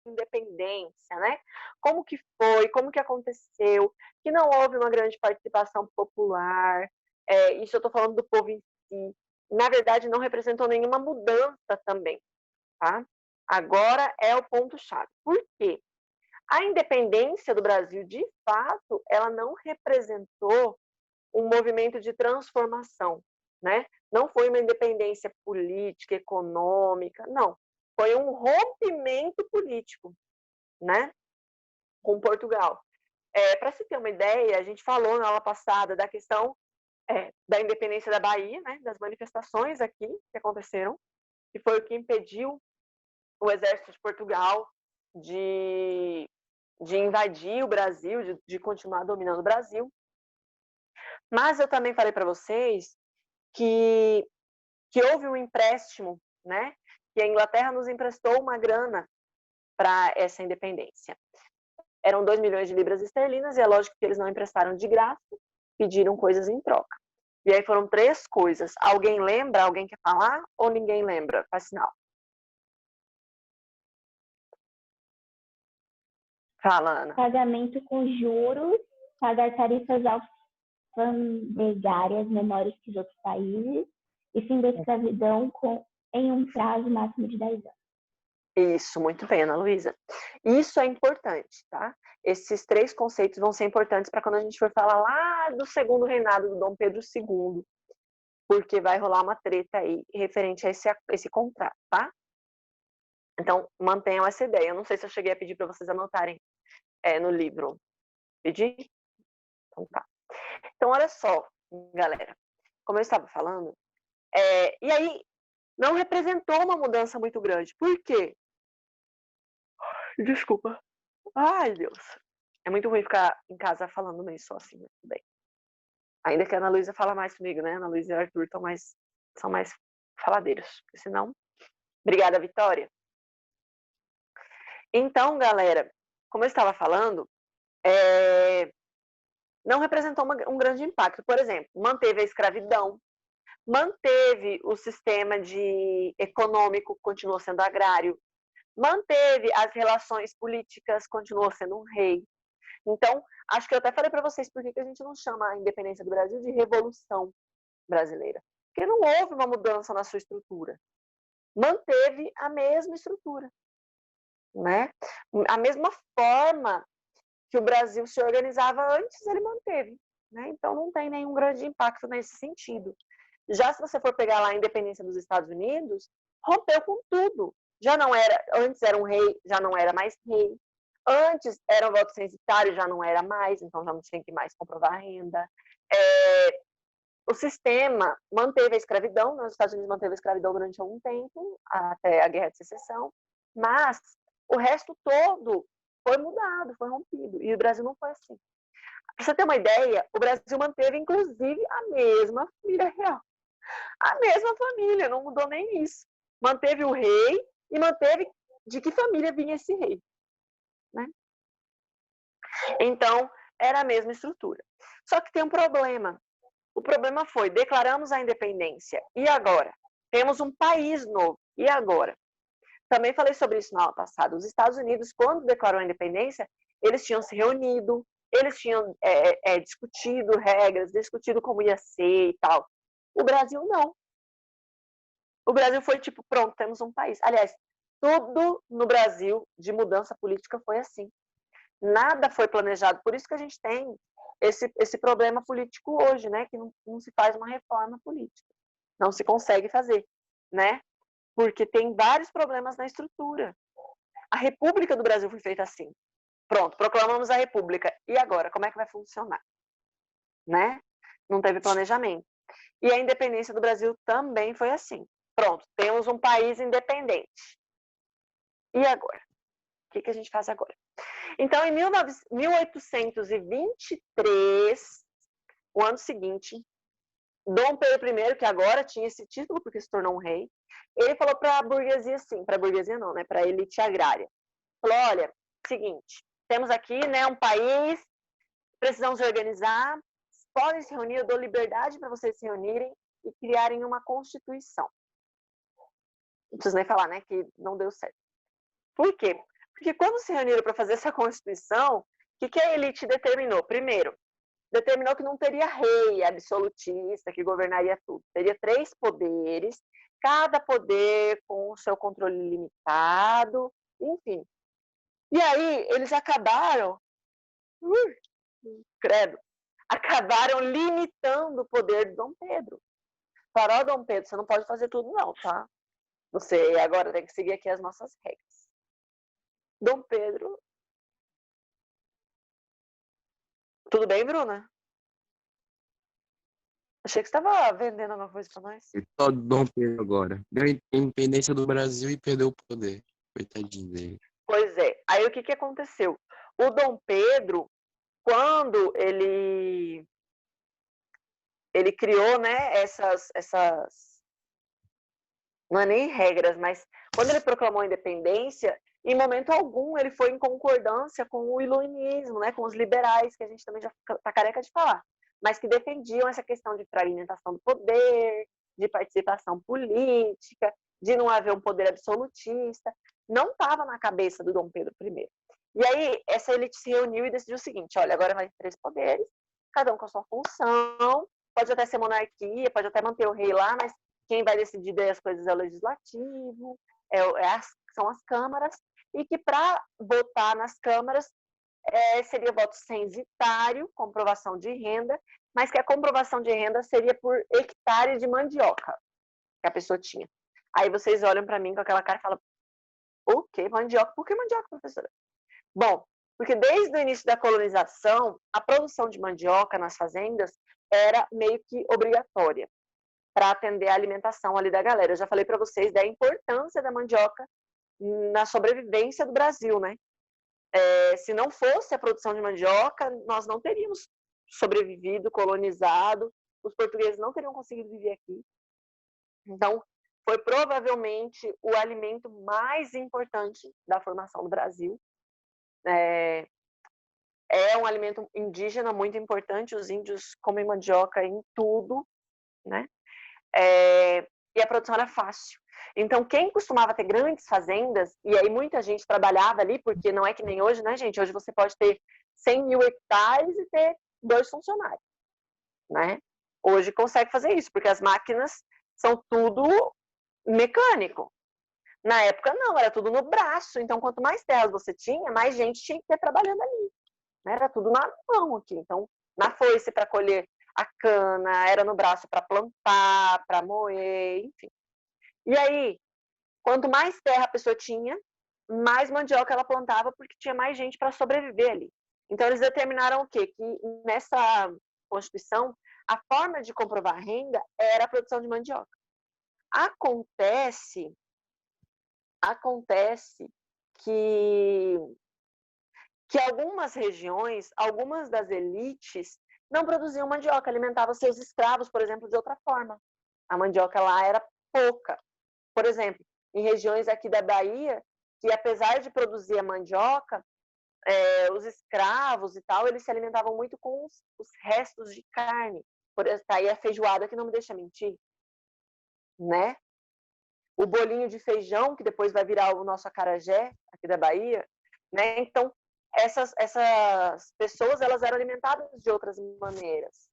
independência, né? Como que foi, como que aconteceu, que não houve uma grande participação popular, isso eu estou falando do povo em si, na verdade não representou nenhuma mudança também, tá? Agora é o ponto-chave. Por quê? A independência do Brasil, de fato, ela não representou um movimento de transformação, né? Não foi uma independência política, econômica, não. Foi um rompimento político, né? Com Portugal. Para se ter uma ideia, a gente falou na aula passada da questão da independência da Bahia, né? Das manifestações aqui que aconteceram, que foi o que impediu o exército de Portugal de invadir o Brasil, de continuar dominando o Brasil. Mas eu também falei para vocês que houve um empréstimo, né? Que a Inglaterra nos emprestou uma grana para essa independência. Eram 2 milhões de libras esterlinas, e é lógico que eles não emprestaram de graça, pediram coisas em troca. E aí foram 3 coisas. Alguém lembra? Alguém quer falar? Ou ninguém lembra? Faz sinal. Fala, Ana. Pagamento com juros, pagar tarifas alfandegárias menores que os outros países e fim da escravidão em um prazo máximo de 10 anos. Isso, muito bem, Ana Luísa. Isso é importante, tá? Esses 3 conceitos vão ser importantes para quando a gente for falar lá do segundo reinado do Dom Pedro II, porque vai rolar uma treta aí referente a esse contrato, tá? Então, mantenham essa ideia. Eu não sei se eu cheguei a pedir para vocês anotarem no livro. Pedi? Então tá. Então, olha só, galera. Como eu estava falando, e aí não representou uma mudança muito grande. Por quê? Desculpa. Ai, Deus. É muito ruim ficar em casa falando meio só assim, né? Tudo bem. Ainda que a Ana Luísa fala mais comigo, né? Ana Luísa e o Arthur são mais faladeiros. Porque senão... Obrigada, Vitória. Então, galera, como eu estava falando, não representou um grande impacto. Por exemplo, manteve a escravidão, manteve o sistema econômico, continuou sendo agrário, manteve as relações políticas, continuou sendo um rei. Então, acho que eu até falei para vocês por que a gente não chama a independência do Brasil de Revolução Brasileira. Porque não houve uma mudança na sua estrutura. Manteve a mesma estrutura, né? A mesma forma que o Brasil se organizava antes, ele manteve, né? Então não tem nenhum grande impacto nesse sentido. Já se você for pegar lá a independência dos Estados Unidos, rompeu com tudo. Já não era, antes era um rei, já não era mais rei. Antes era um voto censitário, já não era mais, então já não tinha que mais comprovar a renda. O sistema manteve a escravidão, nos Estados Unidos manteve a escravidão durante algum tempo, até a Guerra de Secessão, mas o resto todo foi mudado, foi rompido, e o Brasil não foi assim. Para você ter uma ideia, o Brasil manteve, inclusive, a mesma família real. A mesma família, não mudou nem isso. Manteve o rei e manteve de que família vinha esse rei, né? Então, era a mesma estrutura. Só que tem um problema. O problema foi, declaramos a independência, e agora? Temos um país novo, e agora? Também falei sobre isso na aula passada. Os Estados Unidos, quando declarou a independência, eles tinham se reunido, eles tinham discutido regras, discutido como ia ser e tal. O Brasil não. O Brasil foi tipo, pronto, temos um país. Aliás, tudo no Brasil de mudança política foi assim. Nada foi planejado. Por isso que a gente tem esse problema político hoje, né? Que não se faz uma reforma política. Não se consegue fazer, né? Porque tem vários problemas na estrutura. A República do Brasil foi feita assim. Pronto, proclamamos a República. E agora, como é que vai funcionar? Né? Não teve planejamento. E a independência do Brasil também foi assim. Pronto, temos um país independente. E agora? O que a gente faz agora? Então, em 1823, o ano seguinte, Dom Pedro I, que agora tinha esse título porque se tornou um rei, ele falou para a burguesia assim, para a burguesia não, né, para a elite agrária. Falou, olha, seguinte, temos aqui, né, um país, precisamos organizar, podem se reunir, eu dou liberdade para vocês se reunirem e criarem uma constituição. Não preciso nem falar, né, que não deu certo. Por quê? Porque quando se reuniram para fazer essa Constituição, o que a elite determinou? Primeiro, determinou que não teria rei absolutista que governaria tudo. Teria 3 poderes, cada poder com o seu controle limitado, enfim. E aí eles acabaram, credo, acabaram limitando o poder de Dom Pedro. Falaram, Dom Pedro, você não pode fazer tudo não, tá? Você agora tem que seguir aqui as nossas regras. Dom Pedro... Tudo bem, Bruna? Achei que você estava vendendo alguma coisa para nós. Só Dom Pedro agora. Deu a independência do Brasil e perdeu o poder. Coitadinho dele. Pois é. Aí o que aconteceu? O Dom Pedro, quando ele criou, né, essas não é nem regras, mas quando ele proclamou a independência, em momento algum ele foi em concordância com o iluminismo, né, com os liberais, que a gente também já está careca de falar, mas que defendiam essa questão de fragmentação do poder, de participação política, de não haver um poder absolutista. Não estava na cabeça do Dom Pedro I. E aí essa elite se reuniu e decidiu o seguinte: olha, agora vai ter 3 poderes, cada um com a sua função, pode até ser monarquia, pode até manter o rei lá, mas quem vai decidir as coisas é o legislativo, são as câmaras, e que para votar nas câmaras seria voto censitário, comprovação de renda, mas que a comprovação de renda seria por hectare de mandioca que a pessoa tinha. Aí vocês olham para mim com aquela cara e falam, o quê? Mandioca? Por que mandioca, professora? Bom, porque desde o início da colonização, a produção de mandioca nas fazendas era meio que obrigatória para atender a alimentação ali da galera. Eu já falei para vocês da importância da mandioca na sobrevivência do Brasil, né? Se não fosse a produção de mandioca, nós não teríamos sobrevivido, colonizado, os portugueses não teriam conseguido viver aqui. Então, foi provavelmente o alimento mais importante da formação do Brasil. É um alimento indígena muito importante, os índios comem mandioca em tudo, né? E a produção era fácil. Então, quem costumava ter grandes fazendas, e aí muita gente trabalhava ali, porque não é que nem hoje, né, gente? Hoje você pode ter 100 mil hectares e ter 2 funcionários, né? Hoje consegue fazer isso, porque as máquinas são tudo mecânico. Na época, não, era tudo no braço. Então, quanto mais terras você tinha, mais gente tinha que ter trabalhando ali. Era tudo na mão aqui. Então, na foice para colher a cana, era no braço para plantar, para moer, enfim. E aí, quanto mais terra a pessoa tinha, mais mandioca ela plantava, porque tinha mais gente para sobreviver ali. Então, eles determinaram o quê? Que nessa Constituição, a forma de comprovar a renda era a produção de mandioca. Acontece que algumas regiões, algumas das elites, não produziam mandioca, alimentavam seus escravos, por exemplo, de outra forma. A mandioca lá era pouca. Por exemplo, em regiões aqui da Bahia, que apesar de produzir a mandioca, os escravos e tal, eles se alimentavam muito com os restos de carne. Por exemplo, tá aí a feijoada que não me deixa mentir, né? O bolinho de feijão, que depois vai virar o nosso acarajé, aqui da Bahia, né? Então, essas pessoas, elas eram alimentadas de outras maneiras.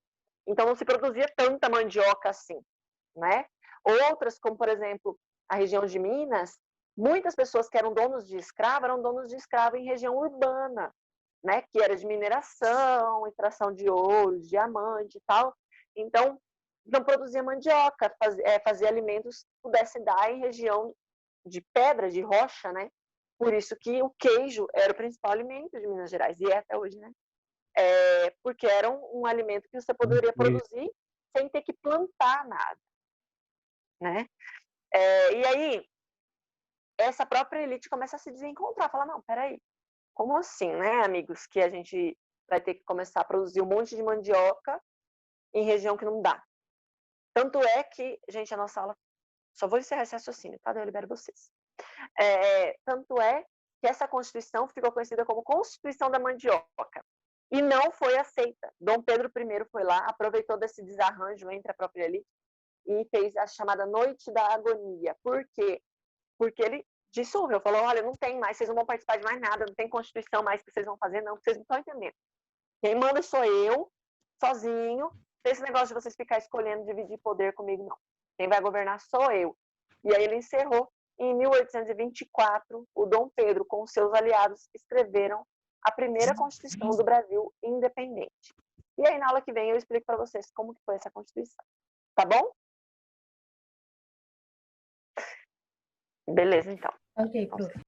Então, não se produzia tanta mandioca assim, né? Outras, como, por exemplo, a região de Minas, muitas pessoas que eram donos de escravo em região urbana, né? Que era de mineração, extração de ouro, diamante e tal. Então, não produzia mandioca, fazia alimentos que pudessem dar em região de pedra, de rocha, né? Por isso que o queijo era o principal alimento de Minas Gerais, e é até hoje, né? Porque era um alimento que você poderia produzir sem ter que plantar nada, né? E aí, essa própria elite começa a se desencontrar, fala, não, peraí, como assim, né, amigos, que a gente vai ter que começar a produzir um monte de mandioca em região que não dá? Tanto é que, gente, a nossa aula, só vou encerrar esse raciocínio, tá? Daí eu libero vocês. Tanto é que essa Constituição ficou conhecida como Constituição da Mandioca e não foi aceita. Dom Pedro I foi lá, aproveitou desse desarranjo entre a própria elite e fez a chamada Noite da Agonia. Por quê? Porque ele dissolveu, falou, olha, não tem mais, vocês não vão participar de mais nada, não tem Constituição mais que vocês vão fazer, não, vocês não estão entendendo. Quem manda sou eu, sozinho, esse negócio de vocês ficar escolhendo dividir poder comigo, não. Quem vai governar sou eu. E aí ele encerrou. Em 1824, o Dom Pedro, com seus aliados, escreveram a primeira Constituição do Brasil independente. E aí, na aula que vem, eu explico para vocês como que foi essa Constituição. Tá bom? Beleza, então. Ok, prof.